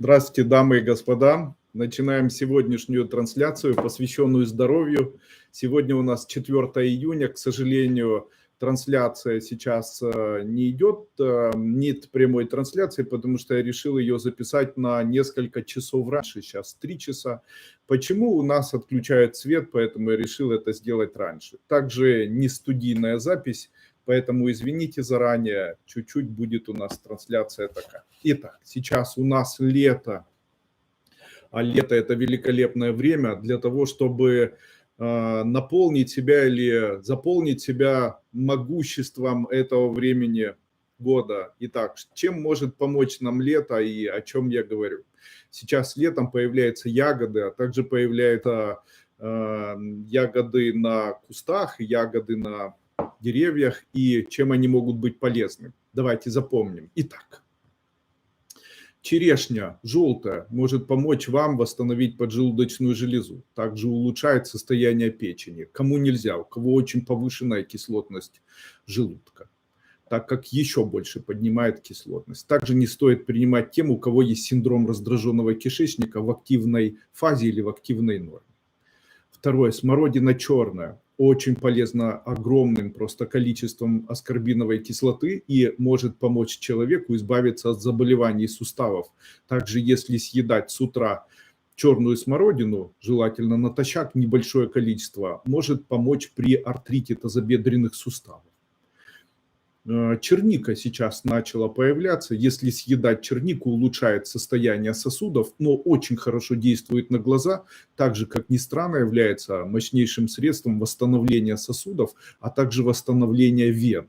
Здравствуйте, дамы и господа. Начинаем сегодняшнюю трансляцию, посвященную здоровью. Сегодня у нас 4 июня. К сожалению, трансляция сейчас не идет, нет прямой трансляции, потому что я решил ее записать на несколько часов раньше. Сейчас 3 часа. Почему? У нас отключают свет, поэтому я решил это сделать раньше. Также не студийная запись. Поэтому извините заранее, чуть-чуть будет у нас трансляция такая. Итак, сейчас у нас лето, а лето – это великолепное время для того, чтобы наполнить себя или заполнить себя могуществом этого времени года. Итак, чем может помочь нам лето и о чем я говорю? Сейчас летом появляются ягоды, а также появляются ягоды на кустах, ягоды на деревьях и чем они могут быть полезны. Давайте запомним. Итак, черешня желтая может помочь вам восстановить поджелудочную железу. Также улучшает состояние печени. Кому нельзя, у кого очень повышенная кислотность желудка, так как еще больше поднимает кислотность. Также не стоит принимать тем, у кого есть синдром раздраженного кишечника в активной фазе или в активной норме. Второе, смородина черная. Очень полезна огромным просто количеством аскорбиновой кислоты и может помочь человеку избавиться от заболеваний суставов. Также если съедать с утра черную смородину, желательно натощак небольшое количество, может помочь при артрите тазобедренных суставов. Черника сейчас начала появляться. Если съедать чернику, улучшает состояние сосудов, но очень хорошо действует на глаза, так же, как ни странно, является мощнейшим средством восстановления сосудов, а также восстановления вен.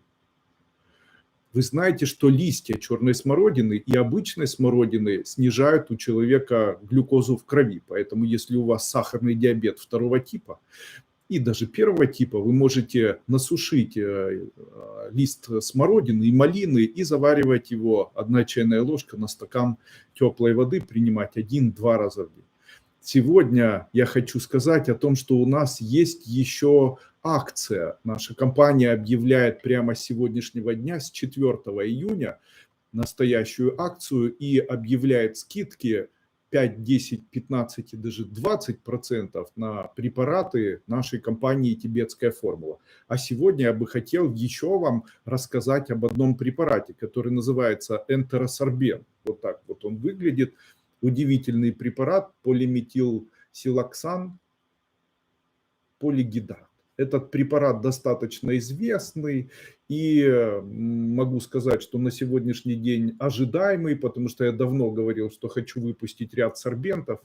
Вы знаете, что листья черной смородины и обычной смородины снижают у человека глюкозу в крови. Поэтому если у вас сахарный диабет второго типа, и даже первого типа, вы можете насушить лист смородины и малины и заваривать его 1 чайная ложка на стакан теплой воды, принимать 1-2 раза в день. Сегодня я хочу сказать о том, что у нас есть еще акция. Наша компания объявляет прямо с сегодняшнего дня, с 4 июня, настоящую акцию и объявляет скидки 5, 10, 15 и даже 20% на препараты нашей компании «Тибетская формула». А сегодня я бы хотел еще вам рассказать об одном препарате, который называется энтеросорбен. Вот так вот он выглядит. Удивительный препарат полиметилсилоксан полигидрат. Этот препарат достаточно известный и могу сказать, что на сегодняшний день ожидаемый, потому что я давно говорил, что хочу выпустить ряд сорбентов.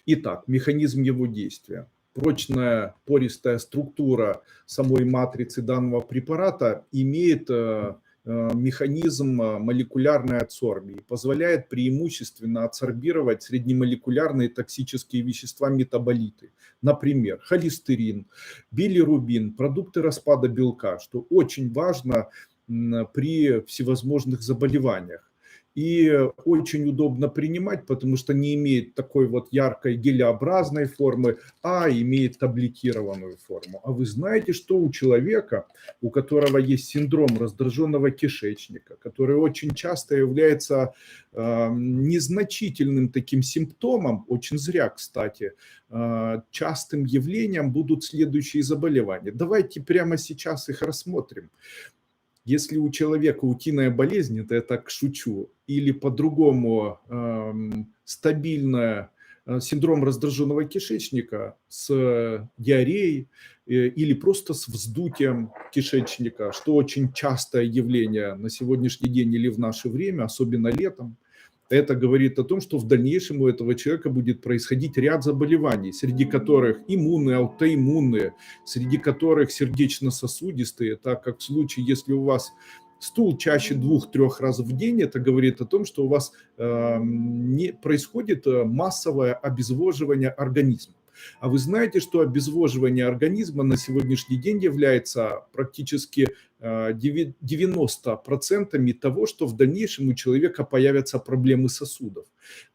Итак, механизм его действия. Прочная пористая структура самой матрицы данного препарата имеет механизм молекулярной адсорбии, позволяет преимущественно адсорбировать среднемолекулярные токсические вещества-метаболиты, например, холестерин, билирубин, продукты распада белка, что очень важно при всевозможных заболеваниях. И очень удобно принимать, потому что не имеет такой вот яркой гелеобразной формы, а имеет таблетированную форму. А вы знаете, что у человека, у которого есть синдром раздраженного кишечника, который очень часто является незначительным таким симптомом, очень зря, кстати, частым явлением будут следующие заболевания. Давайте прямо сейчас их рассмотрим. Если у человека утиная болезнь, это я так шучу, или по-другому стабильная синдром раздраженного кишечника с диареей или просто с вздутием кишечника, что очень частое явление на сегодняшний день или в наше время, особенно летом, это говорит о том, что в дальнейшем у этого человека будет происходить ряд заболеваний, среди которых иммунные, аутоиммунные, среди которых сердечно-сосудистые, так как в случае, если у вас стул чаще 2-3 раз в день, это говорит о том, что у вас не происходит массовое обезвоживание организма. А вы знаете, что обезвоживание организма на сегодняшний день является практически 90% того, что в дальнейшем у человека появятся проблемы сосудов.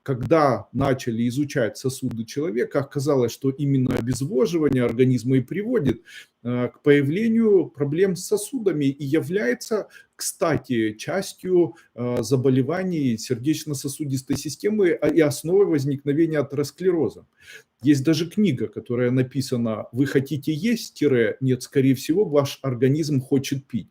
Когда начали изучать сосуды человека, оказалось, что именно обезвоживание организма и приводит к появлению проблем с сосудами и является, кстати, частью заболеваний сердечно-сосудистой системы и основой возникновения атеросклероза. Есть даже книга, которая написана «Вы хотите есть? Нет, скорее всего, ваш организм хочет пить».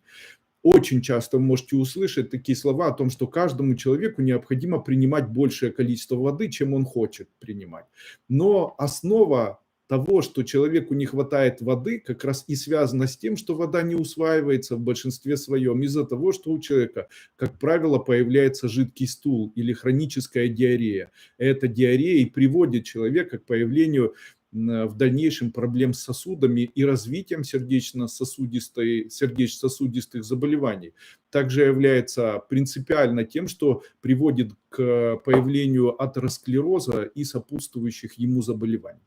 Очень часто вы можете услышать такие слова о том, что каждому человеку необходимо принимать большее количество воды, чем он хочет принимать. Но основа того, что человеку не хватает воды, как раз и связана с тем, что вода не усваивается в большинстве своем из-за того, что у человека, как правило, появляется жидкий стул или хроническая диарея. Эта диарея и приводит человека к появлению в дальнейшем проблем с сосудами и развитием сердечно-сосудистых заболеваний. Также является принципиально тем, что приводит к появлению атеросклероза и сопутствующих ему заболеваний.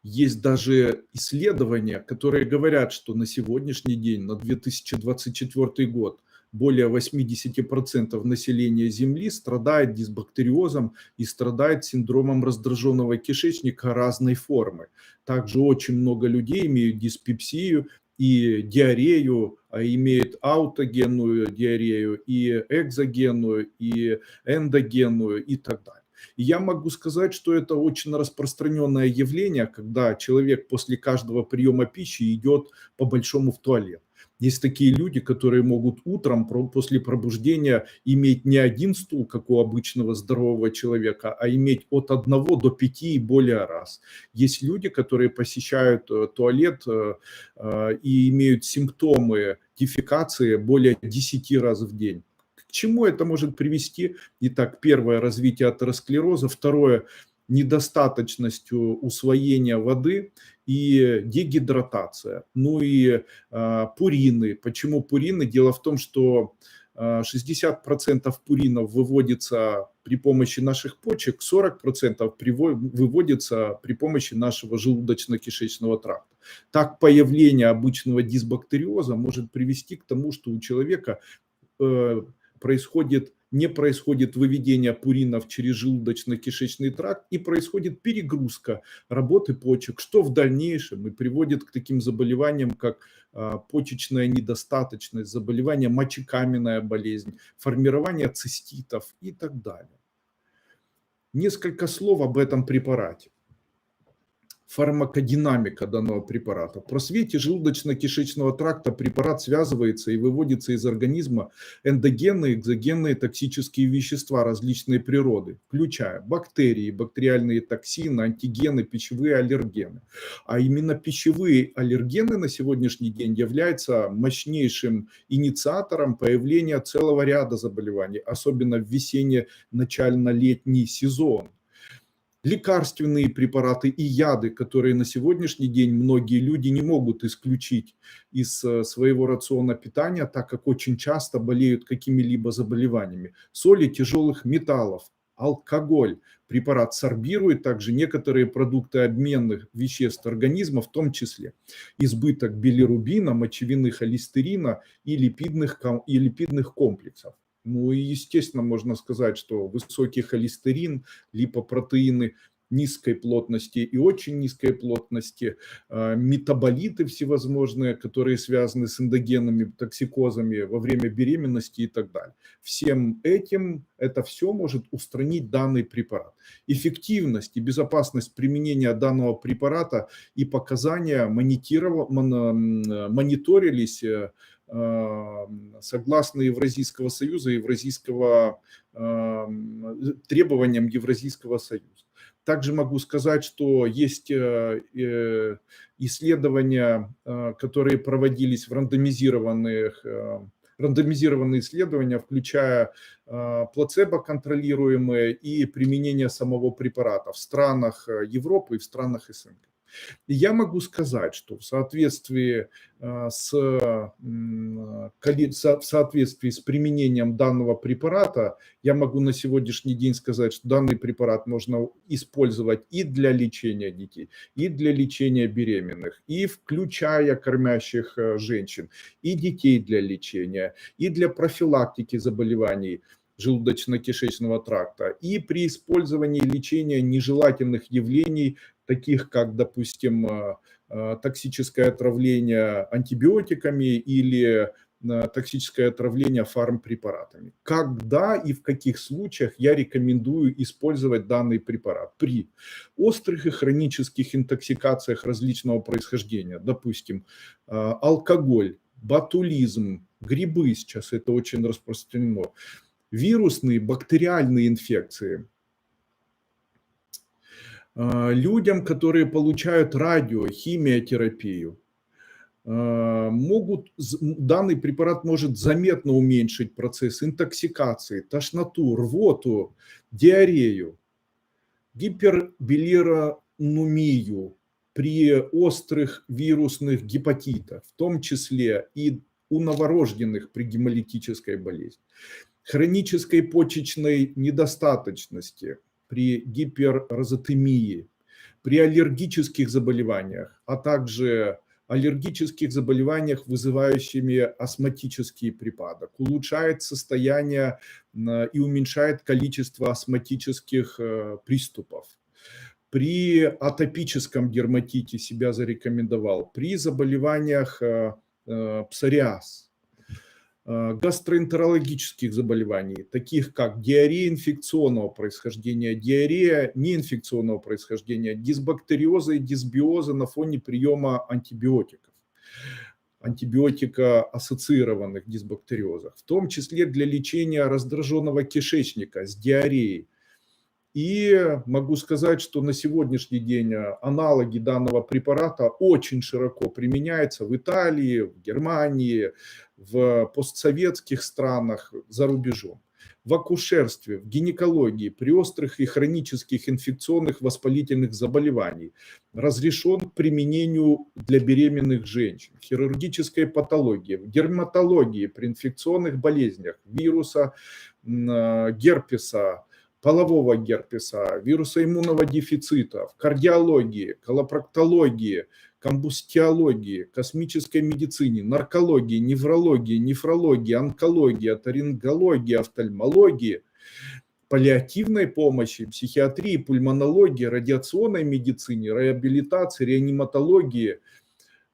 Есть даже исследования, которые говорят, что на сегодняшний день, на 2024 год, более 80% населения Земли страдает дисбактериозом и страдает синдромом раздраженного кишечника разной формы. Также очень много людей имеют диспепсию и диарею, а имеют аутогенную диарею, и экзогенную, и эндогенную и так далее. И я могу сказать, что это очень распространенное явление, когда человек после каждого приема пищи идет по-большому в туалет. Есть такие люди, которые могут утром после пробуждения иметь не один стул, как у обычного здорового человека, а иметь от 1 до 5 и более раз. Есть люди, которые посещают туалет и имеют симптомы дефекации более 10 раз в день. К чему это может привести? Итак, первое – развитие атеросклероза, второе – недостаточностью усвоения воды и дегидратация. Ну и пурины. Почему пурины? Дело в том, что 60% пуринов выводится при помощи наших почек, 40% выводится при помощи нашего желудочно-кишечного тракта. Так появление обычного дисбактериоза может привести к тому, что у человека не происходит выведение пуринов через желудочно-кишечный тракт и происходит перегрузка работы почек, что в дальнейшем и приводит к таким заболеваниям, как почечная недостаточность, заболевание мочекаменная болезнь, формирование циститов и так далее. Несколько слов об этом препарате. Фармакодинамика данного препарата. В просвете желудочно-кишечного тракта препарат связывается и выводится из организма эндогенные и экзогенные токсические вещества различной природы, включая бактерии, бактериальные токсины, антигены, пищевые аллергены. А именно пищевые аллергены на сегодняшний день являются мощнейшим инициатором появления целого ряда заболеваний, особенно в весенне-начально-летний сезон. Лекарственные препараты и яды, которые на сегодняшний день многие люди не могут исключить из своего рациона питания, так как очень часто болеют какими-либо заболеваниями. Соли тяжелых металлов, алкоголь. Препарат сорбирует также некоторые продукты обменных веществ организма, в том числе избыток билирубина, мочевины холестерина и липидных комплексов. Ну и естественно можно сказать, что высокий холестерин, липопротеины низкой плотности и очень низкой плотности, метаболиты всевозможные, которые связаны с эндогенными токсикозами во время беременности и так далее. Всем этим это все может устранить данный препарат. Эффективность и безопасность применения данного препарата и показания мониторились согласно Евразийского союза, требованиям Евразийского союза. Также могу сказать, что есть исследования, которые проводились в рандомизированные исследования, включая плацебо-контролируемые и применение самого препарата в странах Европы и в странах СНГ. И я могу сказать, что в соответствии в соответствии с применением данного препарата, я могу на сегодняшний день сказать, что данный препарат можно использовать и для лечения детей, и для лечения беременных, и включая кормящих женщин, и детей для лечения, и для профилактики заболеваний желудочно-кишечного тракта, и при использовании лечения нежелательных явлений, таких как, допустим, токсическое отравление антибиотиками или токсическое отравление фармпрепаратами. Когда и в каких случаях я рекомендую использовать данный препарат? При острых и хронических интоксикациях различного происхождения, допустим, алкоголь, ботулизм, грибы, сейчас это очень распространено, вирусные, бактериальные инфекции. Людям, которые получают радиохимиотерапию, данный препарат может заметно уменьшить процесс интоксикации, тошноту, рвоту, диарею, гипербилирунемию при острых вирусных гепатитах, в том числе и у новорожденных при гемолитической болезни, хронической почечной недостаточности, при гиперрозотемии, при аллергических заболеваниях, а также аллергических заболеваниях, вызывающими астматический припадок, улучшает состояние и уменьшает количество астматических приступов. При атопическом дерматите себя зарекомендовал, при заболеваниях псориаз, гастроэнтерологических заболеваний, таких как диарея инфекционного происхождения, диарея неинфекционного происхождения, дисбактериоза и дисбиоза на фоне приема антибиотиков, антибиотикоассоциированных дисбактериозов, в том числе для лечения раздраженного кишечника с диареей. И могу сказать, что на сегодняшний день аналоги данного препарата очень широко применяются в Италии, в Германии, в постсоветских странах, за рубежом. В акушерстве, в гинекологии, при острых и хронических инфекционных воспалительных заболеваниях разрешен к применению для беременных женщин, в хирургической патологии, в дерматологии, при инфекционных болезнях, вируса, герпеса, полового герпеса, вируса иммунного дефицита, в кардиологии, колопроктологии, комбустиологии, космической медицине, наркологии, неврологии, нефрологии, онкологии, оторингологии, офтальмологии, паллиативной помощи, психиатрии, пульмонологии, радиационной медицине, реабилитации, реаниматологии,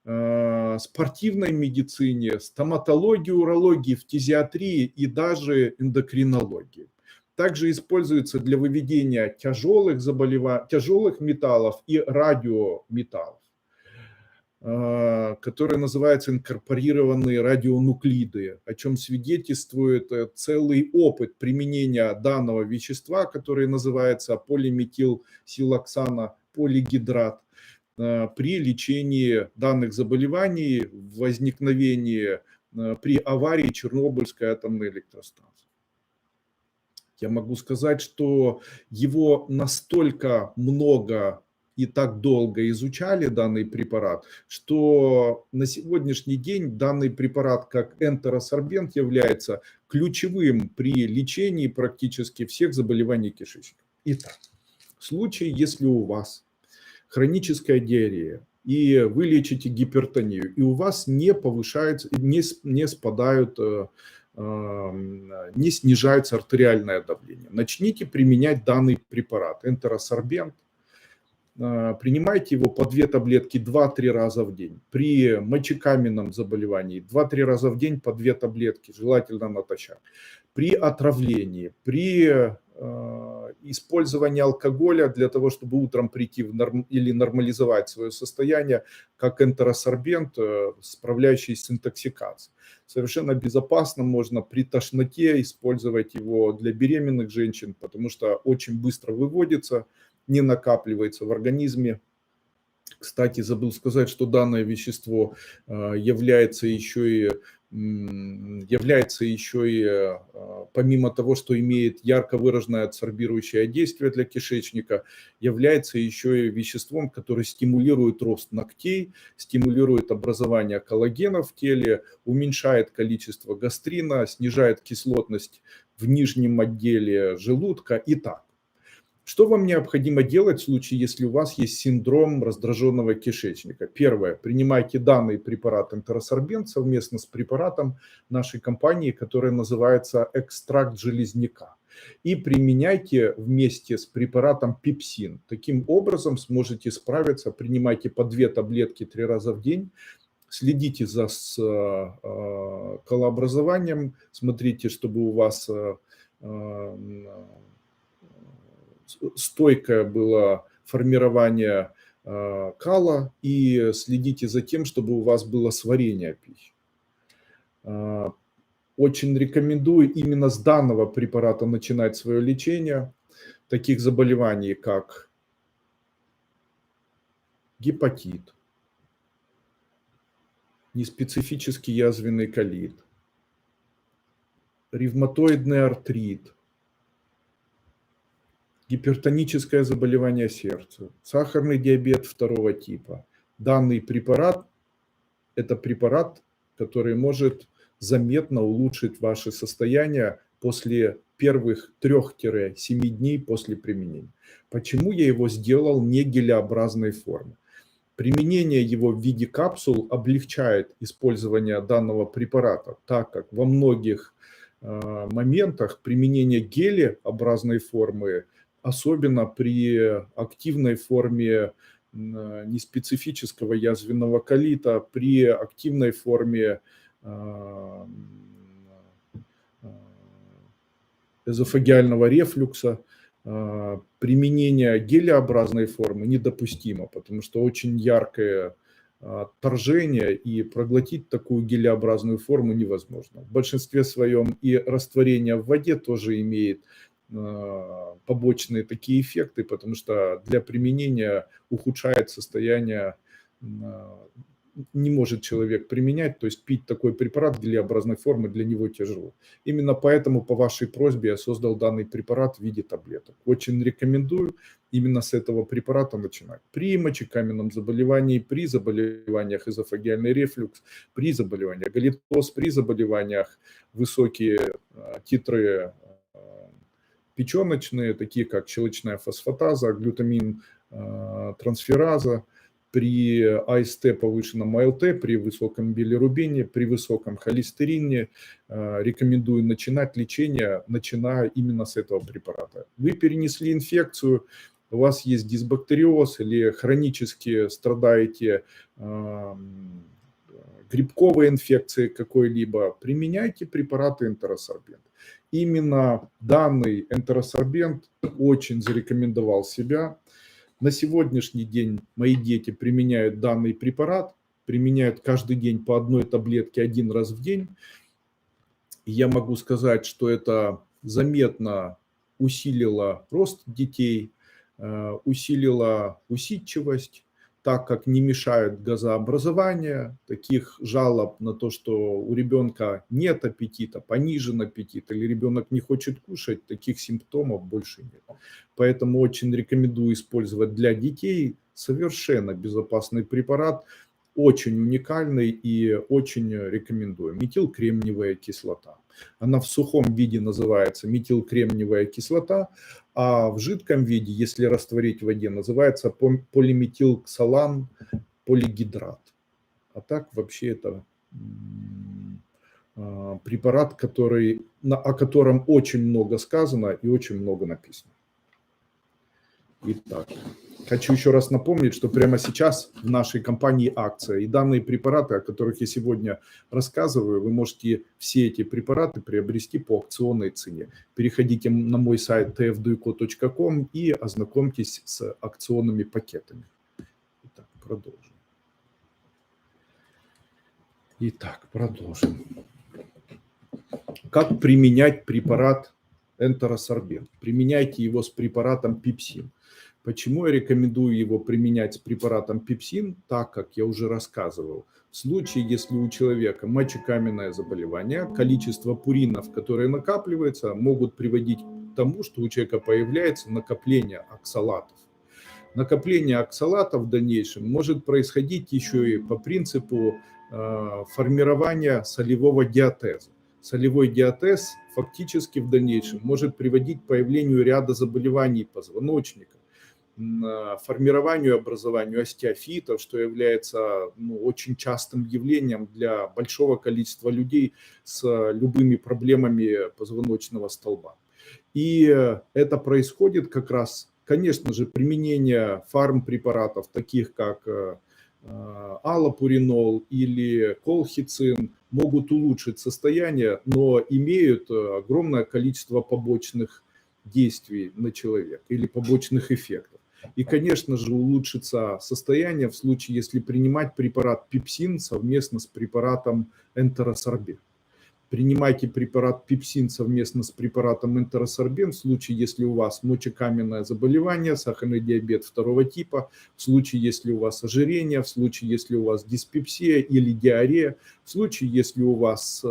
спортивной медицине, стоматологии, урологии, фтизиатрии и даже эндокринологии. Также используется для выведения тяжелых металлов и радиометаллов, которые называются инкорпорированные радионуклиды, о чем свидетельствует целый опыт применения данного вещества, которое называется полиметилсилоксана-полигидрат, при лечении данных заболеваний, возникновении при аварии Чернобыльской атомной электростанции. Я могу сказать, что его настолько много и так долго изучали, данный препарат, что на сегодняшний день данный препарат как энтеросорбент является ключевым при лечении практически всех заболеваний кишечника. Итак, в случае, если у вас хроническая диарея, и вы лечите гипертонию, и у вас не повышается, не спадают, не снижается артериальное давление, начните применять данный препарат, энтеросорбент. Принимайте его по 2 таблетки 2-3 раза в день. При мочекаменном заболевании 2-3 раза в день по 2 таблетки, желательно натощак. При отравлении, при использовании алкоголя для того, чтобы утром прийти или нормализовать свое состояние, как энтеросорбент, справляющийся с интоксикацией. Совершенно безопасно можно при тошноте использовать его для беременных женщин, потому что очень быстро выводится, не накапливается в организме Кстати, забыл сказать, что данное вещество является еще и помимо того, что имеет ярко выраженное адсорбирующее действие для кишечника, является еще и веществом, которое стимулирует рост ногтей, стимулирует образование коллагена в теле, уменьшает количество гастрина, снижает кислотность в нижнем отделе желудка и так. Что вам необходимо делать в случае, если у вас есть синдром раздраженного кишечника? Первое. Принимайте данный препарат энтеросорбент совместно с препаратом нашей компании, который называется экстракт железняка. И применяйте вместе с препаратом пепсин. Таким образом сможете справиться. Принимайте по 2 таблетки 3 раза в день. Следите за колообразованием. Смотрите, чтобы у вас стойкое было формирование кала, и следите за тем, чтобы у вас было сварение пищи. Очень рекомендую именно с данного препарата начинать свое лечение таких заболеваний, как гепатит, неспецифический язвенный колит, ревматоидный артрит, гипертоническое заболевание сердца, сахарный диабет 2 типа. Данный препарат – это препарат, который может заметно улучшить ваше состояние после первых 3-7 дней после применения. Почему я его сделал не гелеобразной формы? Применение его в виде капсул облегчает использование данного препарата, так как во многих моментах применение гелеобразной формы, особенно при активной форме неспецифического язвенного колита, при активной форме эзофагиального рефлюкса, применение гелеобразной формы недопустимо, потому что очень яркое отторжение, и проглотить такую гелеобразную форму невозможно. В большинстве своем и растворение в воде тоже имеет побочные такие эффекты, потому что для применения ухудшает состояние, не может человек применять, то есть пить такой препарат гелеобразной формы для него тяжело. Именно поэтому по вашей просьбе я создал данный препарат в виде таблеток. Очень рекомендую именно с этого препарата начинать. При мочекаменном заболевании, при заболеваниях эзофагиальный рефлюкс, при заболеваниях галитоз, при заболеваниях высокие титры печеночные, такие как щелочная фосфатаза, глютамин трансфераза, при АСТ повышенном АЛТ, при высоком билирубине, при высоком холестерине рекомендую начинать лечение, начиная именно с этого препарата. Вы перенесли инфекцию, у вас есть дисбактериоз или хронически страдаете грибковой инфекцией какой-либо, применяйте препараты энтеросорбент. Именно данный энтеросорбент очень зарекомендовал себя. На сегодняшний день мои дети применяют данный препарат, применяют каждый день по 1 таблетке 1 раз в день. И я могу сказать, что это заметно усилило рост детей, усилило усидчивость, так как не мешают газообразование, таких жалоб на то, что у ребенка нет аппетита, понижен аппетит или ребенок не хочет кушать, таких симптомов больше нет. Поэтому очень рекомендую использовать для детей совершенно безопасный препарат, очень уникальный и очень рекомендую. Метилкремниевая кислота. Она в сухом виде называется метилкремниевая кислота, а в жидком виде, если растворить в воде, называется полиметилксалан полигидрат. А так вообще это препарат, о котором очень много сказано и очень много написано. Итак, хочу еще раз напомнить, что прямо сейчас в нашей компании акция, и данные препараты, о которых я сегодня рассказываю, вы можете все эти препараты приобрести по акционной цене. Переходите на мой сайт tfduiko.com и ознакомьтесь с акционными пакетами. Итак, продолжим. Как применять препарат энтеросорбент? Применяйте его с препаратом пепсин. Почему я рекомендую его применять с препаратом пепсин? Так как я уже рассказывал, в случае, если у человека мочекаменное заболевание, количество пуринов, которые накапливаются, могут приводить к тому, что у человека появляется накопление оксалатов. Накопление оксалатов в дальнейшем может происходить еще и по принципу формирования солевого диатеза. Солевой диатез фактически в дальнейшем может приводить к появлению ряда заболеваний позвоночника, формированию и образованию остеофитов, что является очень частым явлением для большого количества людей с любыми проблемами позвоночного столба. И это происходит как раз, конечно же, применение фармпрепаратов, таких как аллопуринол или колхицин, могут улучшить состояние, но имеют огромное количество побочных действий на человека или побочных эффектов. И, конечно же, улучшится состояние в случае, если принимать препарат пепсин совместно с препаратом энтеросорбен. Принимайте препарат пепсин совместно с препаратом энтеросорбен в случае, если у вас мочекаменное заболевание, сахарный диабет второго типа, в случае, если у вас ожирение, в случае, если у вас диспепсия или диарея, в случае, если у вас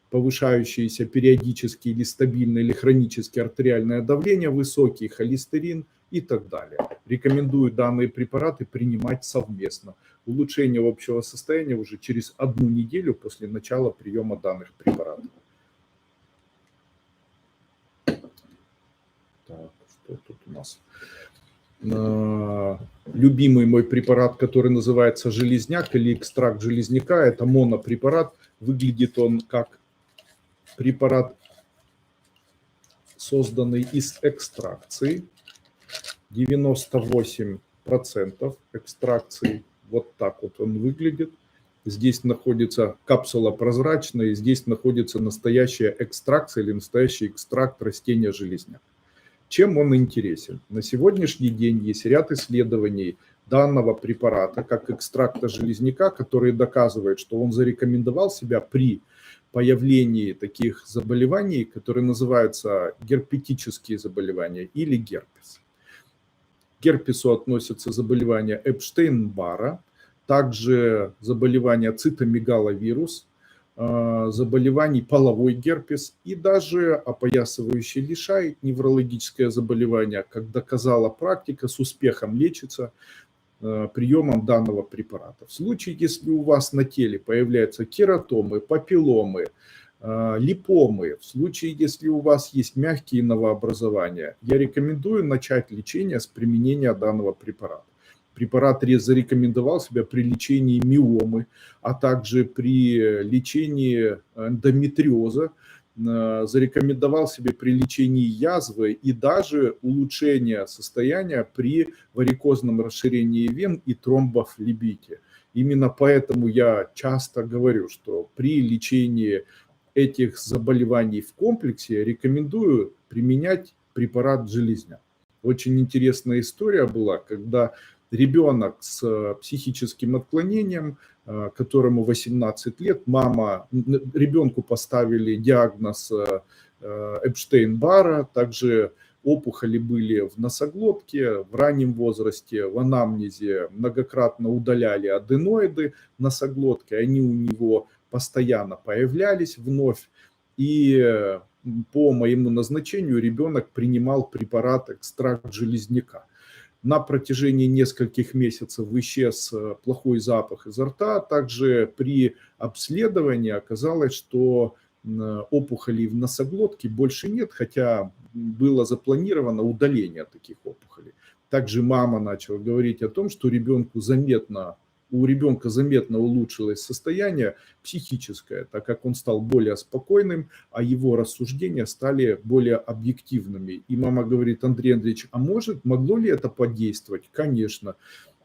повышающееся периодически или стабильное или хронически артериальное давление, высокий холестерин и так далее. Рекомендую данные препараты принимать совместно. Улучшение общего состояния уже через 1 неделю после начала приема данных препаратов. Так, что тут у нас? Любимый мой препарат, который называется железняк или экстракт железняка, это монопрепарат. Выглядит он как препарат, созданный из экстракции. 98% экстракции. Вот так вот он выглядит. Здесь находится капсула прозрачная, и здесь находится настоящая экстракция или настоящий экстракт растения железняк. Чем он интересен? На сегодняшний день есть ряд исследований данного препарата, как экстракта железняка, которые доказывают, что он зарекомендовал себя при появлении таких заболеваний, которые называются герпетические заболевания или герпес. К герпесу относятся заболевания Эпштейн-Барра, также заболевания цитомегаловирус, заболеваний половой герпес и даже опоясывающий лишай, неврологическое заболевание, как доказала практика, с успехом лечится приемом данного препарата. В случае, если у вас на теле появляются кератомы, папилломы, липомы, в случае, если у вас есть мягкие новообразования, я рекомендую начать лечение с применения данного препарата. Препарат зарекомендовал себя при лечении миомы, а также при лечении эндометриоза, зарекомендовал себя при лечении язвы и даже улучшение состояния при варикозном расширении вен и тромбофлебите. Именно поэтому я часто говорю, что при лечении этих заболеваний в комплексе рекомендую применять препарат железняк. Очень интересная история была, когда ребенок с психическим отклонением, которому 18 лет, ребенку поставили диагноз Эпштейн-Барра, также опухоли были в носоглотке в раннем возрасте, в анамнезе многократно удаляли аденоиды носоглотки, они у него постоянно появлялись вновь, и по моему назначению ребенок принимал препарат экстракт железняка. На протяжении нескольких месяцев исчез плохой запах изо рта. Также при обследовании оказалось, что опухолей в носоглотке больше нет, хотя было запланировано удаление таких опухолей. Также мама начала говорить о том, что у ребенка заметно улучшилось состояние психическое, так как он стал более спокойным, а его рассуждения стали более объективными. И мама говорит: Андрей Андреевич, а могло ли это подействовать? Конечно.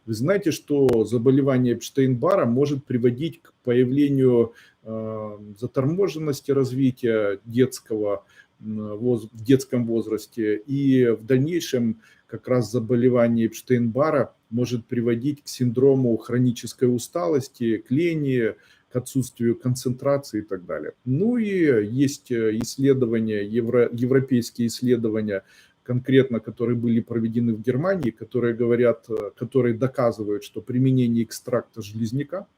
Вы знаете, что заболевание Эпштейн-Барра может приводить к появлению заторможенности развития в детском возрасте, и в дальнейшем как раз заболевание Эпштейн-Барра может приводить к синдрому хронической усталости, к лени, к отсутствию концентрации и так далее. Ну и есть исследования, европейские исследования, конкретно, которые были проведены в Германии, которые говорят, которые доказывают, что применение экстракта железняка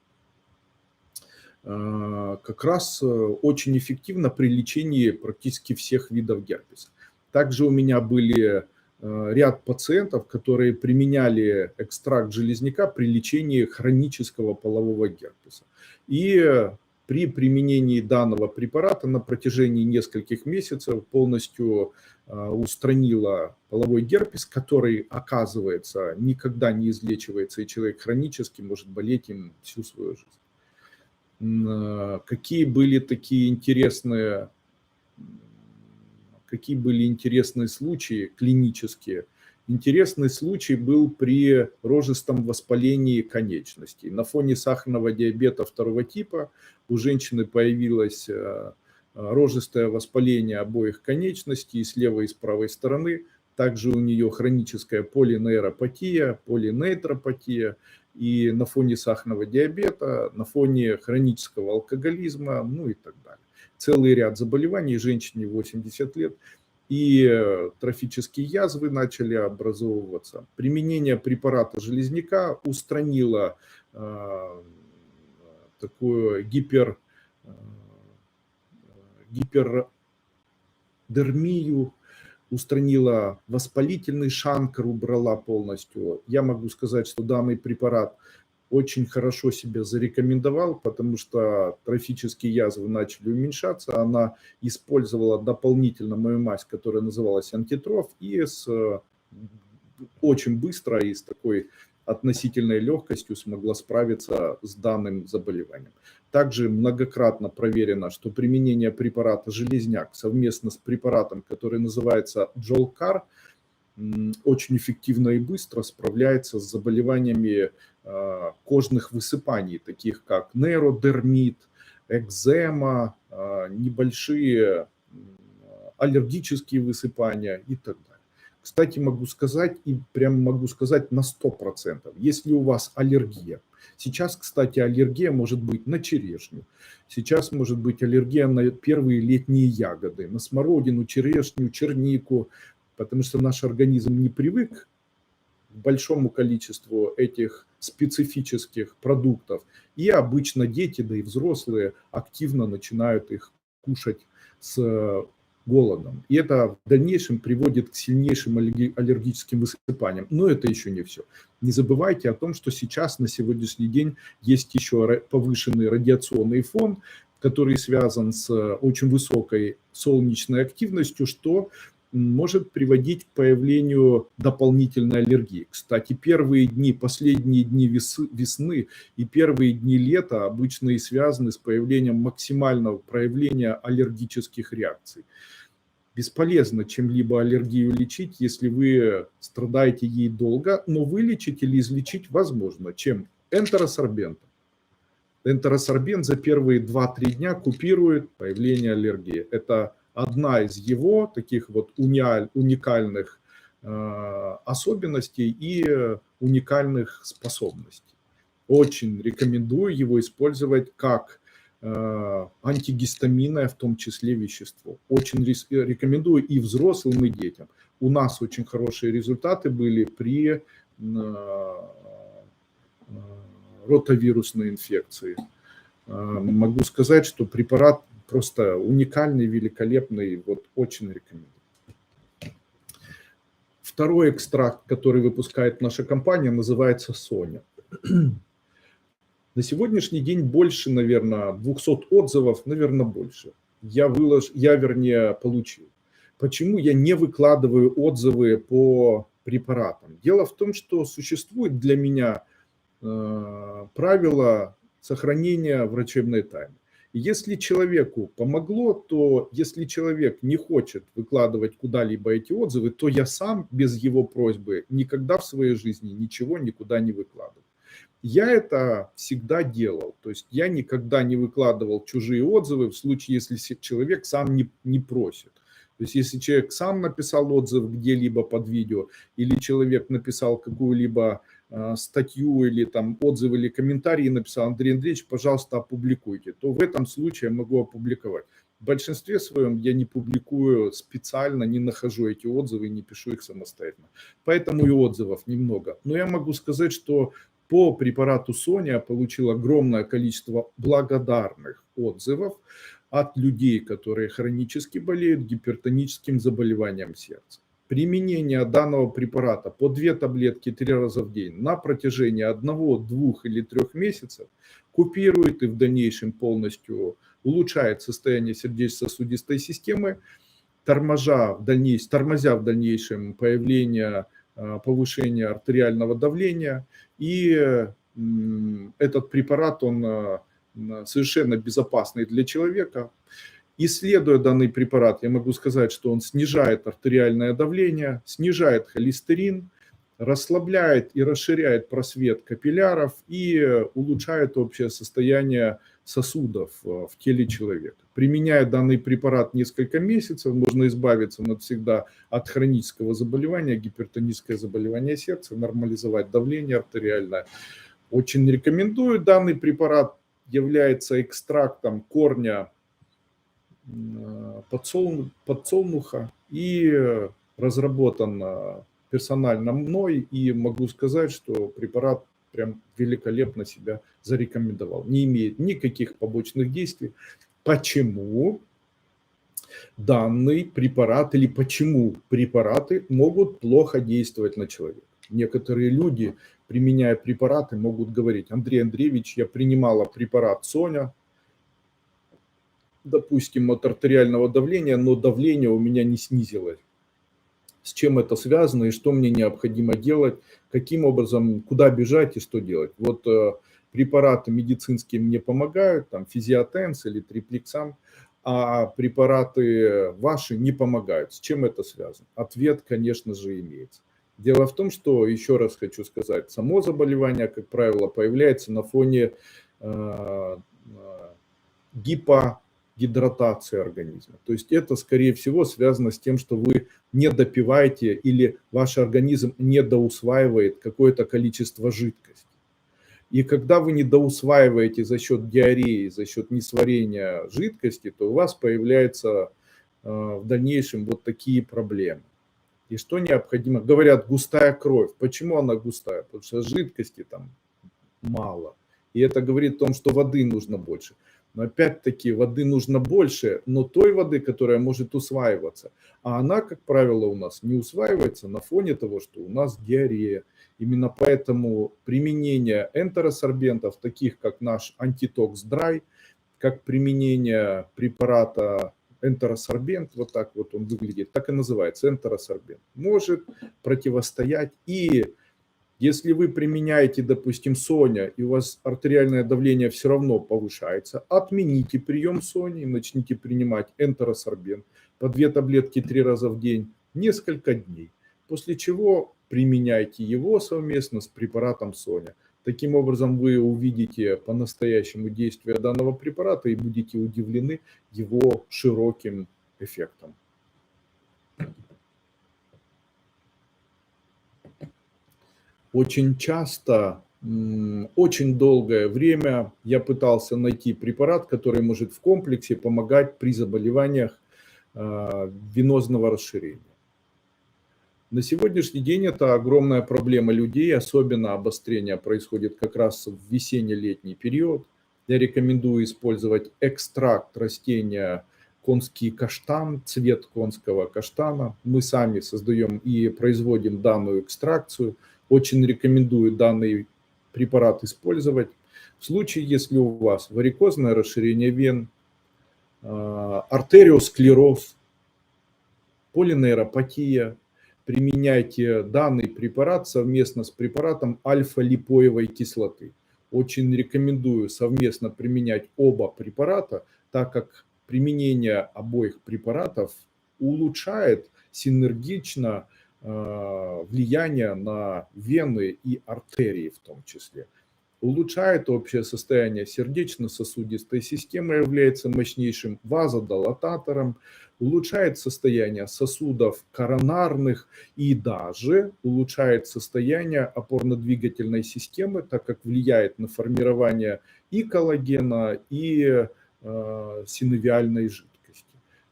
как раз очень эффективно при лечении практически всех видов герпеса. Также у меня были ряд пациентов, которые применяли экстракт железняка при лечении хронического полового герпеса. И при применении данного препарата на протяжении нескольких месяцев полностью устранила половой герпес, который, оказывается, никогда не излечивается, и человек хронически может болеть им всю свою жизнь. Какие были интересные случаи клинические? Интересный случай был при рожистом воспалении конечностей. На фоне сахарного диабета второго типа у женщины появилось рожистое воспаление обоих конечностей, с левой и с правой стороны. Также у нее хроническая полинейропатия, полинейтропатия. И на фоне сахарного диабета, на фоне хронического алкоголизма, ну и так далее. Целый ряд заболеваний, женщине 80 лет, и трофические язвы начали образовываться. Применение препарата железняка устранило такую гипердермию, устранила воспалительный шанкр, убрала полностью. Я могу сказать, что данный препарат очень хорошо себя зарекомендовал, потому что трофические язвы начали уменьшаться. Она использовала дополнительно мою мазь, которая называлась антитроф, и очень быстро и с такой относительной легкостью смогла справиться с данным заболеванием. Также многократно проверено, что применение препарата железняк совместно с препаратом, который называется Джолкар, очень эффективно и быстро справляется с заболеваниями кожных высыпаний, таких как нейродермит, экзема, небольшие аллергические высыпания и так далее. Кстати, могу сказать, и прям могу сказать на 100%, если у вас аллергия. Сейчас, кстати, аллергия может быть на черешню. Сейчас может быть аллергия на первые летние ягоды, на смородину, черешню, чернику, потому что наш организм не привык к большому количеству этих специфических продуктов. И обычно дети, да и взрослые активно начинают их кушать с голодом. И это в дальнейшем приводит к сильнейшим аллергическим высыпаниям. Но это еще не все. Не забывайте о том, что сейчас, на сегодняшний день, есть еще повышенный радиационный фон, который связан с очень высокой солнечной активностью, что может приводить к появлению дополнительной аллергии. Кстати, первые дни, последние дни весны и первые дни лета обычно и связаны с появлением максимального проявления аллергических реакций. Бесполезно чем-либо аллергию лечить, если вы страдаете ей долго, но вылечить или излечить возможно. Чем? Энтеросорбентом. Энтеросорбент за первые 2-3 дня купирует появление аллергии. Это одна из его таких вот уникальных особенностей и уникальных способностей. Очень рекомендую его использовать как антигистаминное, в том числе, вещество. Очень рекомендую и взрослым, и детям. У нас очень хорошие результаты были при ротавирусной инфекции. Могу сказать, что препарат просто уникальный, великолепный, вот очень рекомендую. Второй экстракт, который выпускает наша компания, называется Соня. На сегодняшний день больше, наверное, 200 отзывов, наверное, больше. Я получил. Почему я не выкладываю отзывы по препаратам? Дело в том, что существует для меня правило сохранения врачебной тайны. Если человеку помогло, то если человек не хочет выкладывать куда-либо эти отзывы, то я сам без его просьбы никогда в своей жизни ничего никуда не выкладываю. Я это всегда делал, то есть я никогда не выкладывал чужие отзывы в случае, если человек сам не просит. То есть если человек сам написал отзыв где-либо под видео, или человек написал какую-либо статью, или там отзыв, или комментарий, и написал: Андрей Андреевич, пожалуйста, опубликуйте, то в этом случае я могу опубликовать. В большинстве своем я не публикую специально, не нахожу эти отзывы, не пишу их самостоятельно. Поэтому и отзывов немного. Но я могу сказать, что по препарату Sony я получил огромное количество благодарных отзывов от людей, которые хронически болеют гипертоническим заболеванием сердца. Применение данного препарата по 2 таблетки 3 раза в день на протяжении 1, 2 или 3 месяцев купирует и в дальнейшем полностью улучшает состояние сердечно-сосудистой системы, тормозя в дальнейшем появление повышения артериального давления. И этот препарат, он совершенно безопасный для человека. Исследуя данный препарат, я могу сказать, что он снижает артериальное давление, снижает холестерин, расслабляет и расширяет просвет капилляров и улучшает общее состояние сосудов в теле человека. Применяя данный препарат несколько месяцев, можно избавиться навсегда от хронического заболевания, гипертоническое заболевание сердца, нормализовать давление артериальное. Очень рекомендую. Данный препарат является экстрактом корня подсолнуха и разработан персонально мной, и могу сказать, что препарат прям великолепно себя зарекомендовал. Не имеет никаких побочных действий. Почему данный препарат или почему препараты могут плохо действовать на человека? Некоторые люди, применяя препараты, могут говорить: Андрей Андреевич, я принимала препарат Соня, допустим, от артериального давления, но давление у меня не снизилось. С чем это связано и что мне необходимо делать, каким образом, куда бежать и что делать. Вот препараты медицинские мне помогают, там физиотенс или триплексан, а препараты ваши не помогают. С чем это связано? Ответ, конечно же, имеется. Дело в том, что, еще раз хочу сказать, само заболевание, как правило, появляется на фоне гипогидратации организма. То есть это, скорее всего, связано с тем, что вы не допиваете или ваш организм не доусваивает какое-то количество жидкости. И когда вы не доусваиваете за счет диареи, за счет несварения жидкости, то у вас появляются в дальнейшем вот такие проблемы. И что необходимо? Говорят, густая кровь. Почему она густая? Потому что жидкости там мало. И это говорит о том, что воды нужно больше. Но опять-таки воды нужно больше, но той воды, которая может усваиваться. А она, как правило, у нас не усваивается на фоне того, что у нас диарея. Именно поэтому применение энтеросорбентов, таких как наш антитокс драй, как применение препарата энтеросорбент, вот так вот он выглядит, так и называется, энтеросорбент, может противостоять. И если вы применяете, допустим, Соня, и у вас артериальное давление все равно повышается, отмените прием Сони и начните принимать энтеросорбент по 2 таблетки 3 раза в день несколько дней, после чего применяйте его совместно с препаратом Соня. Таким образом, вы увидите по-настоящему действие данного препарата и будете удивлены его широким эффектом. Очень часто, очень долгое время я пытался найти препарат, который может в комплексе помогать при заболеваниях венозного расширения. На сегодняшний день это огромная проблема людей, особенно обострение происходит как раз в весенне-летний период. Я рекомендую использовать экстракт растения конский каштан, цвет конского каштана. Мы сами создаем и производим данную экстракцию. Очень рекомендую данный препарат использовать. В случае, если у вас варикозное расширение вен, артериосклероз, полинейропатия, применяйте данный препарат совместно с препаратом альфа-липоевой кислоты. Очень рекомендую совместно применять оба препарата, так как применение обоих препаратов улучшает синергично влияние на вены и артерии в том числе. Улучшает общее состояние сердечно-сосудистой системы, является мощнейшим вазодилататором, улучшает состояние сосудов коронарных и даже улучшает состояние опорно-двигательной системы, так как влияет на формирование и коллагена, и синовиальной жидкости.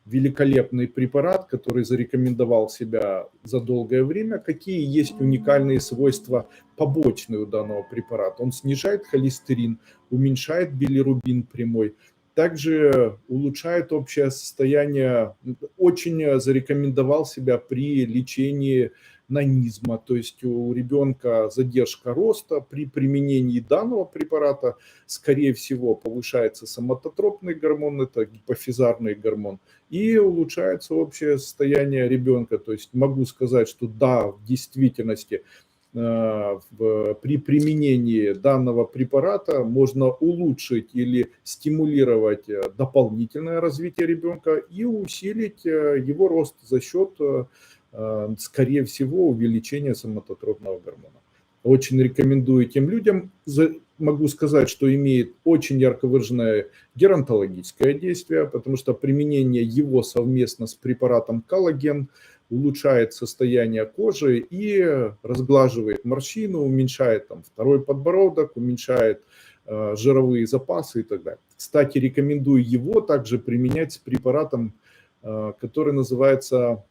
великолепный препарат, который зарекомендовал себя за долгое время. Какие есть уникальные свойства побочные у данного препарата? Он снижает холестерин, уменьшает билирубин прямой, также улучшает общее состояние, очень зарекомендовал себя при лечении нанизма, то есть у ребенка задержка роста при применении данного препарата, скорее всего, повышается соматотропный гормон, это гипофизарный гормон, и улучшается общее состояние ребенка. То есть могу сказать, что да, в действительности при применении данного препарата можно улучшить или стимулировать дополнительное развитие ребенка и усилить его рост за счет, скорее всего, увеличения соматотропного гормона. Очень рекомендую тем людям. Могу сказать, что имеет очень ярко выраженное геронтологическое действие, потому что применение его совместно с препаратом коллаген улучшает состояние кожи и разглаживает морщины, уменьшает там второй подбородок, уменьшает жировые запасы и так далее. Кстати, рекомендую его также применять с препаратом, который называется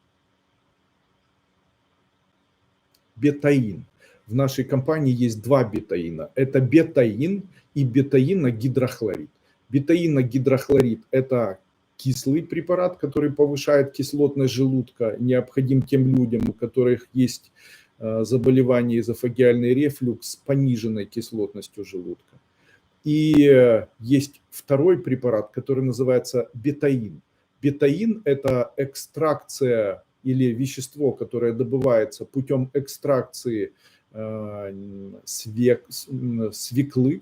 бетаин. В нашей компании есть два бетаина. Это бетаин и бетаиногидрохлорид. Бетаиногидрохлорид – это кислый препарат, который повышает кислотность желудка, необходим тем людям, у которых есть заболевание эзофагиальный рефлюкс с пониженной кислотностью желудка. И есть второй препарат, который называется бетаин. Бетаин – это экстракция или вещество, которое добывается путем экстракции свеклы,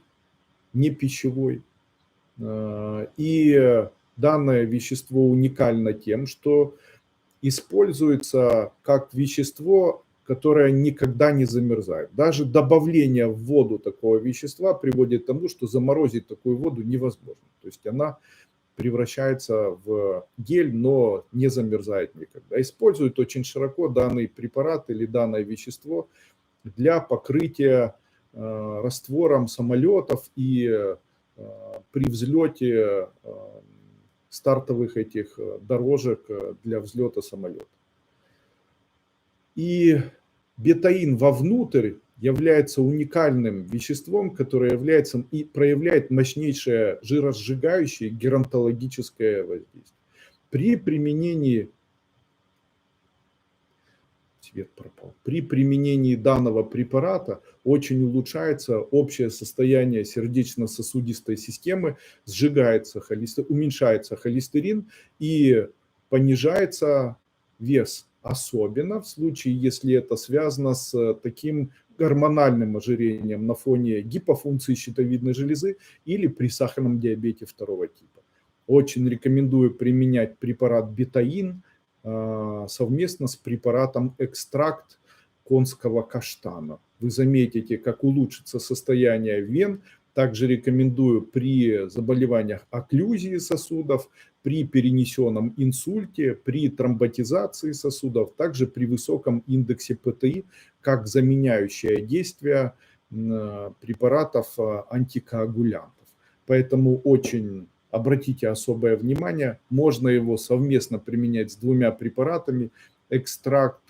не пищевой. И данное вещество уникально тем, что используется как вещество, которое никогда не замерзает. Даже добавление в воду такого вещества приводит к тому, что заморозить такую воду невозможно. То есть она превращается в гель, но не замерзает никогда. Используют очень широко данный препарат или данное вещество для покрытия раствором самолетов и при взлете стартовых этих дорожек для взлета самолета. И бетаин вовнутрь является уникальным веществом, которое является и проявляет мощнейшее жиросжигающее геронтологическое воздействие. При применении При применении данного препарата очень улучшается общее состояние сердечно-сосудистой системы, уменьшается холестерин и понижается вес. Особенно в случае, если это связано с таким гормональным ожирением на фоне гипофункции щитовидной железы или при сахарном диабете второго типа. Очень рекомендую применять препарат бетаин совместно с препаратом экстракт конского каштана. Вы заметите, как улучшится состояние вен. Также рекомендую при заболеваниях окклюзии сосудов, при перенесенном инсульте, при тромботизации сосудов, также при высоком индексе ПТИ, как заменяющее действие препаратов антикоагулянтов. Поэтому очень обратите особое внимание, можно его совместно применять с двумя препаратами. Экстракт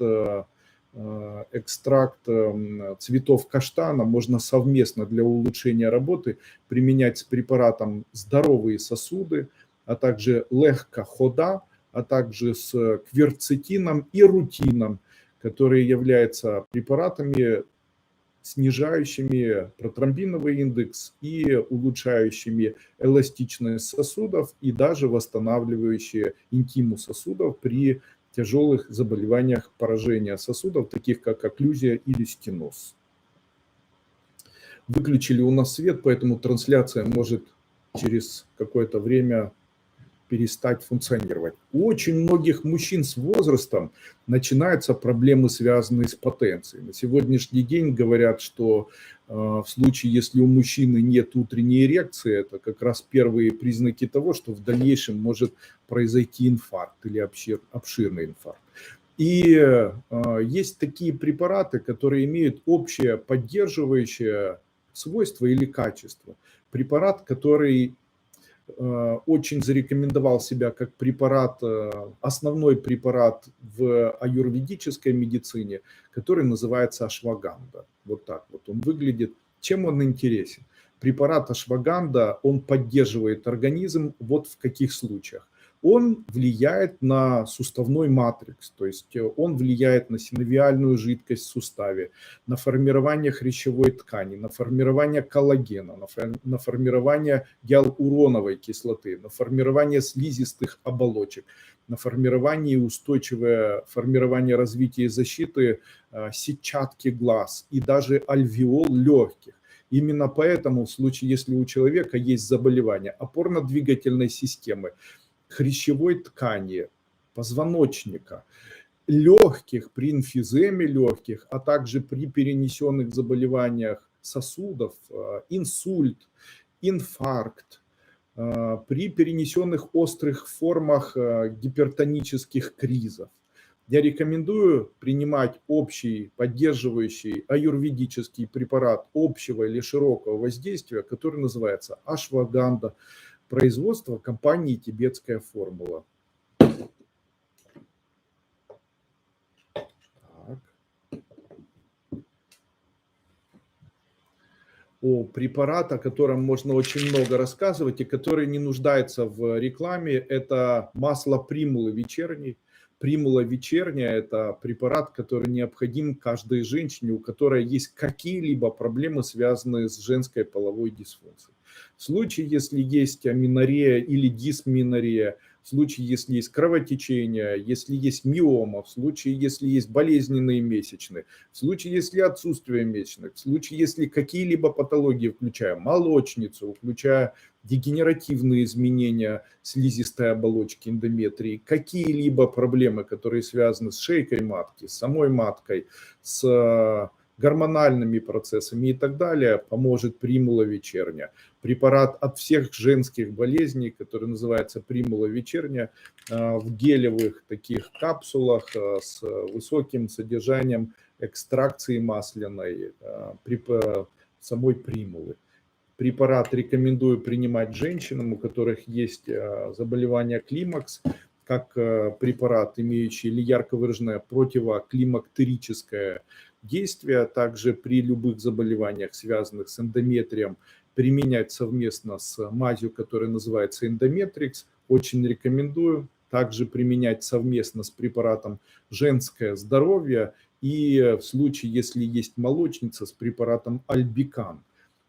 цветов каштана можно совместно для улучшения работы применять с препаратом здоровые сосуды, а также легкохода, а также с кверцетином и рутином, которые являются препаратами, снижающими протромбиновый индекс и улучшающими эластичность сосудов и даже восстанавливающие интиму сосудов при тяжелых заболеваниях поражения сосудов, таких как окклюзия или стеноз. Выключили у нас свет, поэтому трансляция может через какое-то время перестать функционировать. У очень многих мужчин с возрастом начинаются проблемы, связанные с потенцией. На сегодняшний день говорят, что в случае, если у мужчины нет утренней эрекции, это как раз первые признаки того, что в дальнейшем может произойти инфаркт или обширный инфаркт. И есть такие препараты, которые имеют общее поддерживающее свойство или качество. Препарат, который очень зарекомендовал себя как препарат, основной препарат в аюрведической медицине, который называется ашваганда. Вот так вот он выглядит. Чем он интересен? Препарат ашваганда, он поддерживает организм вот в каких случаях. Он влияет на суставной матрикс, то есть он влияет на синовиальную жидкость в суставе, на формирование хрящевой ткани, на формирование коллагена, на формирование гиалуроновой кислоты, на формирование слизистых оболочек, на формирование и устойчивое формирование развития и защиты сетчатки глаз и даже альвеол легких. Именно поэтому в случае, если у человека есть заболевание опорно-двигательной системы, хрящевой ткани, позвоночника, легких при эмфиземе легких, а также при перенесенных заболеваниях сосудов, инсульт, инфаркт, при перенесенных острых формах гипертонических кризов. Я рекомендую принимать общий, поддерживающий аюрведический препарат общего или широкого воздействия, который называется ашваганда, производства компании «Тибетская формула». О препарат, о котором можно очень много рассказывать и который не нуждается в рекламе, это масло примулы вечерней. Примула вечерняя – это препарат, который необходим каждой женщине, у которой есть какие-либо проблемы, связанные с женской половой дисфункцией. В случае, если есть аменорея или дисменорея, в случае, если есть кровотечение, если есть миома, в случае, если есть болезненные месячные, в случае, если отсутствие месячных, в случае, если какие-либо патологии, включая молочницу, включая дегенеративные изменения слизистой оболочки эндометрии, какие-либо проблемы, которые связаны с шейкой матки, с самой маткой, с гормональными процессами и так далее, поможет примула вечерняя. Препарат от всех женских болезней, который называется примула вечерняя, в гелевых таких капсулах с высоким содержанием экстракции масляной самой примулы. Препарат рекомендую принимать женщинам, у которых есть заболевание климакс, как препарат, имеющий или ярко выраженное противоклимактерическое действие, также при любых заболеваниях, связанных с эндометрием, применять совместно с мазью, которая называется эндометрикс. Очень рекомендую. Также применять совместно с препаратом женское здоровье и в случае, если есть молочница, с препаратом альбикан.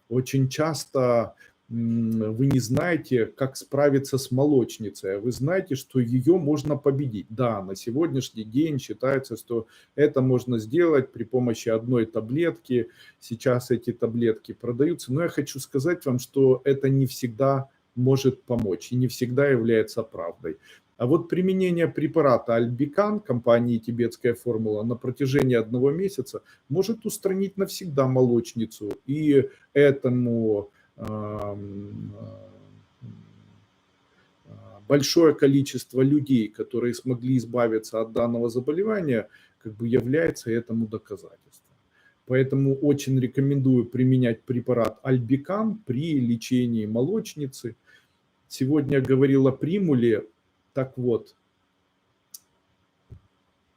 Очень часто вы не знаете, как справиться с молочницей, а вы знаете, что ее можно победить. Да, на сегодняшний день считается, что это можно сделать при помощи одной таблетки. Сейчас эти таблетки продаются, но я хочу сказать вам, что это не всегда может помочь и не всегда является правдой. А вот применение препарата альбикан компании «Тибетская формула» на протяжении 1 месяца может устранить навсегда молочницу, и этому большое количество людей, которые смогли избавиться от данного заболевания, как бы является этому доказательством. Поэтому очень рекомендую применять препарат альбикан при лечении молочницы. Сегодня я говорил о примуле. Так вот,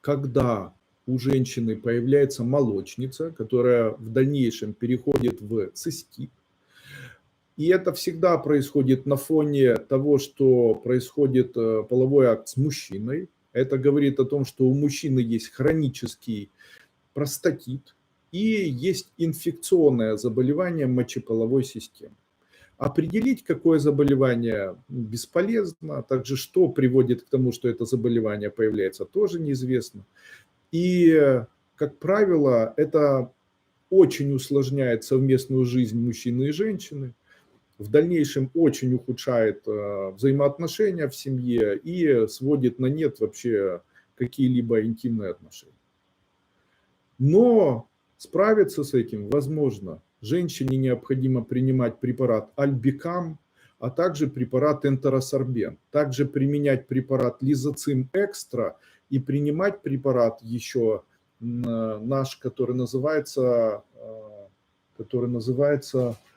когда у женщины появляется молочница, которая в дальнейшем переходит в цистит, и это всегда происходит на фоне того, что происходит половой акт с мужчиной. Это говорит о том, что у мужчины есть хронический простатит и есть инфекционное заболевание мочеполовой системы. Определить, какое заболевание, бесполезно. Также, что приводит к тому, что это заболевание появляется, тоже неизвестно. И, как правило, это очень усложняет совместную жизнь мужчины и женщины. В дальнейшем очень ухудшает взаимоотношения в семье и сводит на нет вообще какие-либо интимные отношения. Но справиться с этим возможно. Женщине необходимо принимать препарат альбикам, а также препарат энтеросорбент. Также применять препарат лизоцим экстра и принимать препарат еще наш, который называется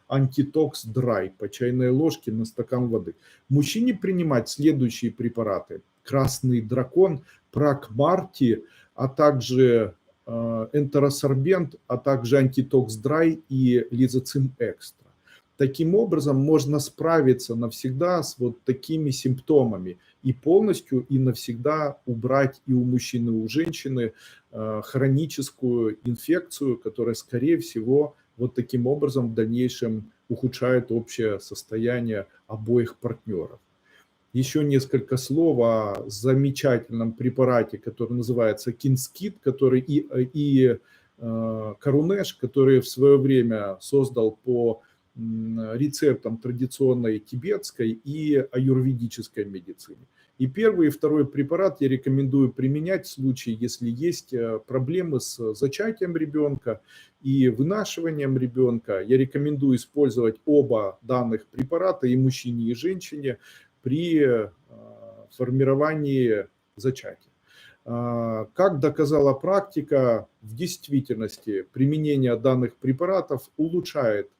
антитокс драй по чайной ложке на стакан воды. Мужчине принимать следующие препараты: красный дракон, прак марти, а также энтеросорбент, а также антитокс драй и лизоцим экстра. Таким образом можно справиться навсегда с вот такими симптомами и полностью и навсегда убрать и у мужчины, и у женщины хроническую инфекцию, которая, скорее всего, вот таким образом в дальнейшем ухудшает общее состояние обоих партнеров. Еще несколько слов о замечательном препарате, который называется Кинскит, который и Карунеш, который в свое время создал по рецептам традиционной тибетской и аюрведической медицины. И первый и второй препарат я рекомендую применять в случае, если есть проблемы с зачатием ребенка и вынашиванием ребенка. Я рекомендую использовать оба данных препарата и мужчине, и женщине при формировании зачатия. Как доказала практика, в действительности применение данных препаратов улучшает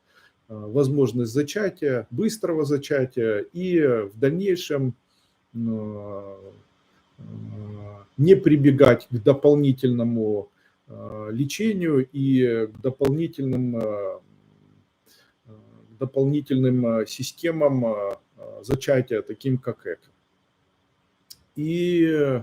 возможность зачатия, быстрого зачатия и в дальнейшем не прибегать к дополнительному лечению и к дополнительным системам зачатия, таким как ЭКО. И,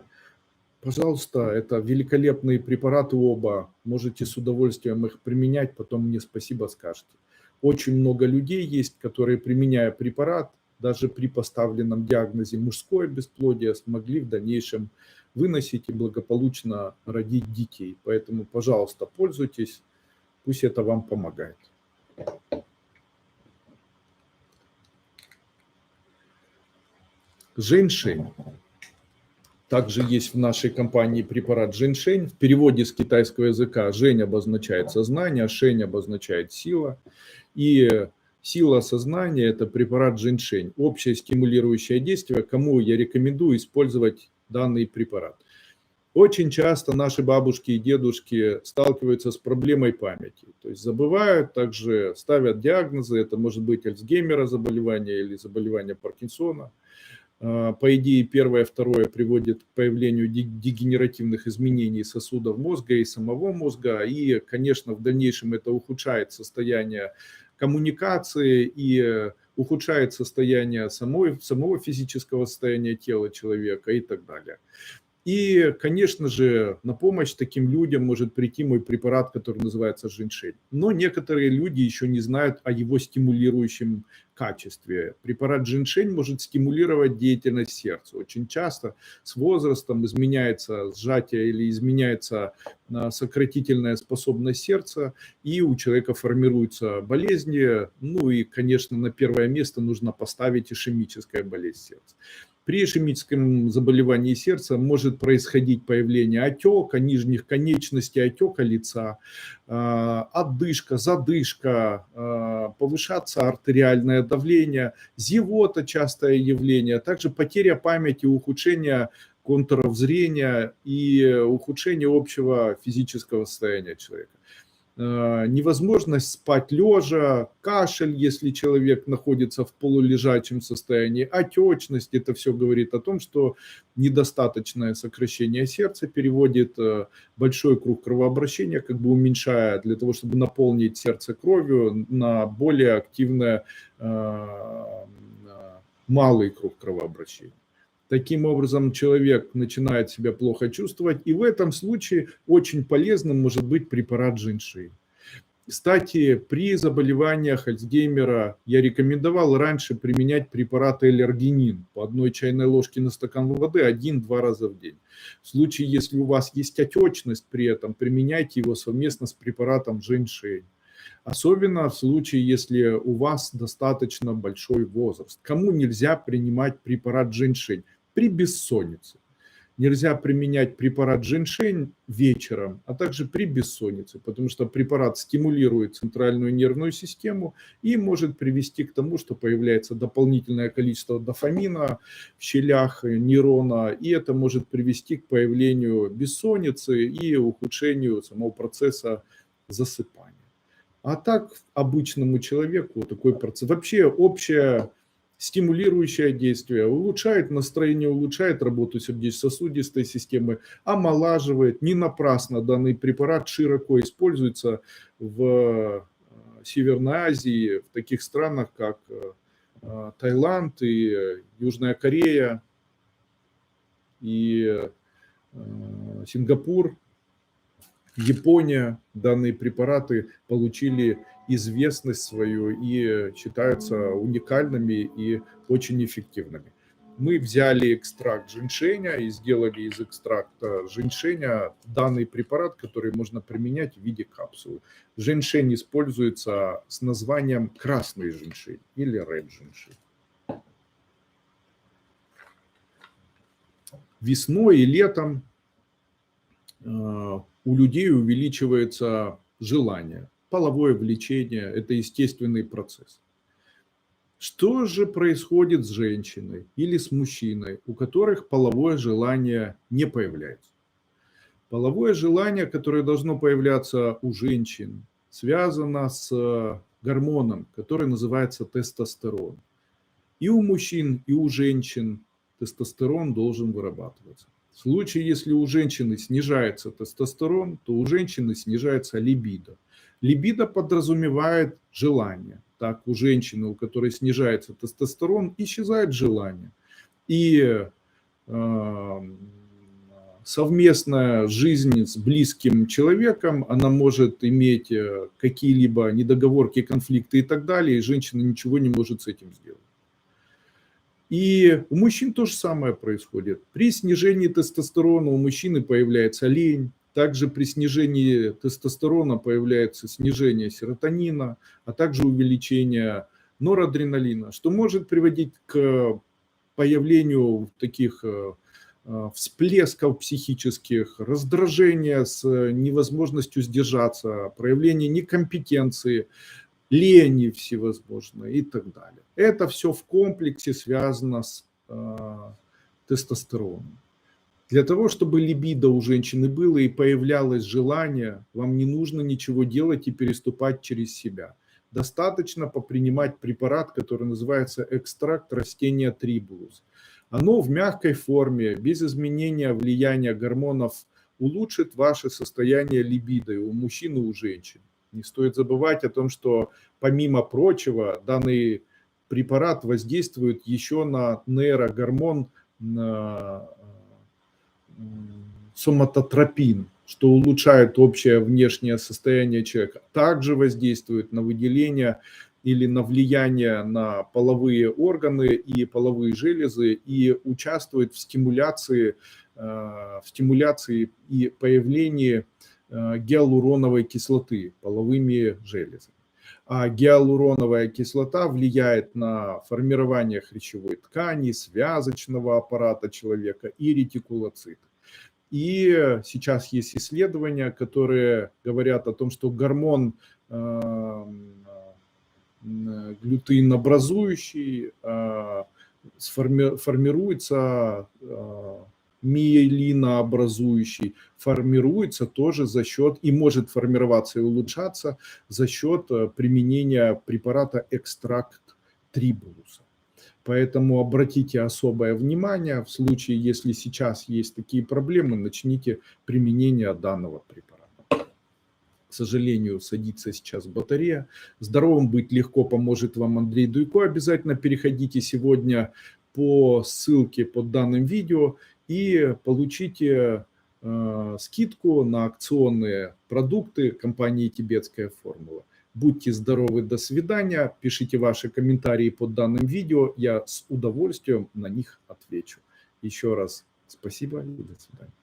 пожалуйста, это великолепные препараты оба, можете с удовольствием их применять, потом мне спасибо скажете. Очень много людей есть, которые, применяя препарат, даже при поставленном диагнозе мужское бесплодие, смогли в дальнейшем выносить и благополучно родить детей. Поэтому, пожалуйста, пользуйтесь, пусть это вам помогает. Женьшень. Также есть в нашей компании препарат Женьшень. В переводе с китайского языка Жень обозначает сознание, Шень обозначает сила. И сила сознания – это препарат Женьшень. Общее стимулирующее действие, кому я рекомендую использовать данный препарат. Очень часто наши бабушки и дедушки сталкиваются с проблемой памяти. То есть забывают, также ставят диагнозы. Это может быть Альцгеймера заболевание или заболевание Паркинсона. По идее, первое, второе приводит к появлению дегенеративных изменений сосудов мозга и самого мозга. И, конечно, в дальнейшем это ухудшает состояние коммуникации и ухудшает состояние самого физического состояния тела человека и так далее. И, конечно же, на помощь таким людям может прийти мой препарат, который называется Женьшень. Но некоторые люди еще не знают о его стимулирующем качестве. Препарат Женьшень может стимулировать деятельность сердца. Очень часто с возрастом изменяется сжатие или изменяется сократительная способность сердца, и у человека формируются болезни. Ну и, конечно, на первое место нужно поставить ишемическая болезнь сердца. При ишемическом заболевании сердца может происходить появление отека нижних конечностей, отека лица, отдышка, задышка, повышаться артериальное давление, зевота – частое явление, а также потеря памяти, ухудшение контуров зрения и ухудшение общего физического состояния человека. Невозможность спать лежа, кашель, если человек находится в полулежачем состоянии, отечность. Это все говорит о том, что недостаточное сокращение сердца переводит большой круг кровообращения, как бы уменьшая, для того, чтобы наполнить сердце кровью, на более активное малый круг кровообращения. Таким образом, человек начинает себя плохо чувствовать, и в этом случае очень полезным может быть препарат Женьшень. Кстати, при заболеваниях Альцгеймера я рекомендовал раньше применять препарат L-аргинин по 1 чайной ложке на стакан воды 1-2 раза в день. В случае, если у вас есть отечность при этом, применяйте его совместно с препаратом Женьшень. Особенно в случае, если у вас достаточно большой возраст. Кому нельзя принимать препарат Женьшень? При бессоннице. Нельзя применять препарат Женьшень вечером, а также при бессоннице, потому что препарат стимулирует центральную нервную систему и может привести к тому, что появляется дополнительное количество дофамина в щелях нейрона, и это может привести к появлению бессонницы и ухудшению самого процесса засыпания. А так обычному человеку такой процесс. Вообще общее стимулирующее действие улучшает настроение, улучшает работу сердечно-сосудистой системы, омолаживает. Не напрасно данный препарат широко используется в Северной Азии, в таких странах, как Таиланд и Южная Корея, и Сингапур, Япония. Данные препараты получили известность свою и считаются уникальными и очень эффективными. Мы взяли экстракт женьшеня и сделали из экстракта женьшеня данный препарат, который можно применять в виде капсулы. Женьшень используется с названием красный женьшень или red женьшень. Весной и летом у людей увеличивается желание, половое влечение, это естественный процесс. Что же происходит с женщиной или с мужчиной, у которых половое желание не появляется? Половое желание, которое должно появляться у женщин, связано с гормоном, который называется тестостерон. И у мужчин, и у женщин тестостерон должен вырабатываться. В случае, если у женщины снижается тестостерон, то у женщины снижается либидо. Либидо подразумевает желание. Так, у женщины, у которой снижается тестостерон, исчезает желание. И совместная жизнь с близким человеком, она может иметь какие-либо недоговорки, конфликты и так далее, и женщина ничего не может с этим сделать. И у мужчин то же самое происходит. При снижении тестостерона у мужчины появляется лень. Также при снижении тестостерона появляется снижение серотонина, а также увеличение норадреналина, что может приводить к появлению таких всплесков психических, раздражения с невозможностью сдержаться, проявления некомпетенции, лени всевозможные и так далее. Это все в комплексе связано с тестостероном. Для того, чтобы либидо у женщины было и появлялось желание, вам не нужно ничего делать и переступать через себя. Достаточно попринимать препарат, который называется экстракт растения трибулус. Оно в мягкой форме, без изменения влияния гормонов, улучшит ваше состояние либидо и у мужчин, и у женщин. Не стоит забывать о том, что помимо прочего, данный препарат воздействует еще на нейрогормон соматотропин, что улучшает общее внешнее состояние человека. Также воздействует на выделение или на влияние на половые органы и половые железы и участвует в стимуляции и появлении гиалуроновой кислоты половыми железами. А гиалуроновая кислота влияет на формирование хрящевой ткани, связочного аппарата человека и ретикулоцитов. И сейчас есть исследования, которые говорят о том, что гормон глютеинобразующий формируется, миелинообразующий, формируется тоже за счет, и может формироваться и улучшаться за счет применения препарата экстракт трибулуса. Поэтому обратите особое внимание, в случае, если сейчас есть такие проблемы, начните применение данного препарата. К сожалению, садится сейчас батарея. Здоровым быть легко поможет вам Андрей Дуйко. Обязательно переходите сегодня по ссылке под данным видео и получите скидку на акционные продукты компании «Тибетская формула». Будьте здоровы, до свидания. Пишите ваши комментарии под данным видео. Я с удовольствием на них отвечу. Еще раз спасибо и до свидания.